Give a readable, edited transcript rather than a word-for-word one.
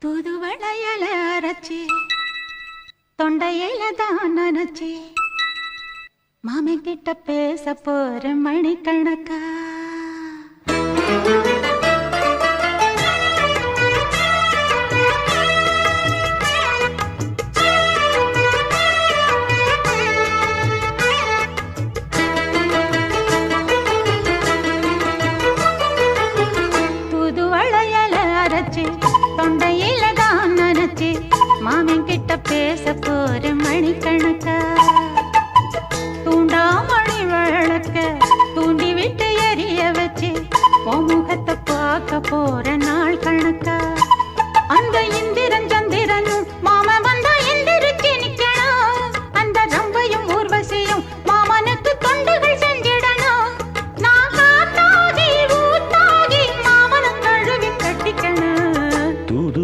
தூதுவளையல அரைச்சி தொண்டையில தான் நினைச்சி மாமன் கிட்ட பேச போற மணிக்கணக்கா தூதுவளையல அரைச்சி தொண்டையில தான் நினைச்சி மாமன் கிட்ட பேச போற மணிக்கணக்கா தூண்டாமணி விளக்க தூண்டி விட்டு எரிய வச்சு உன் முகத்தை பார்க்க போற நாள் கணக்கா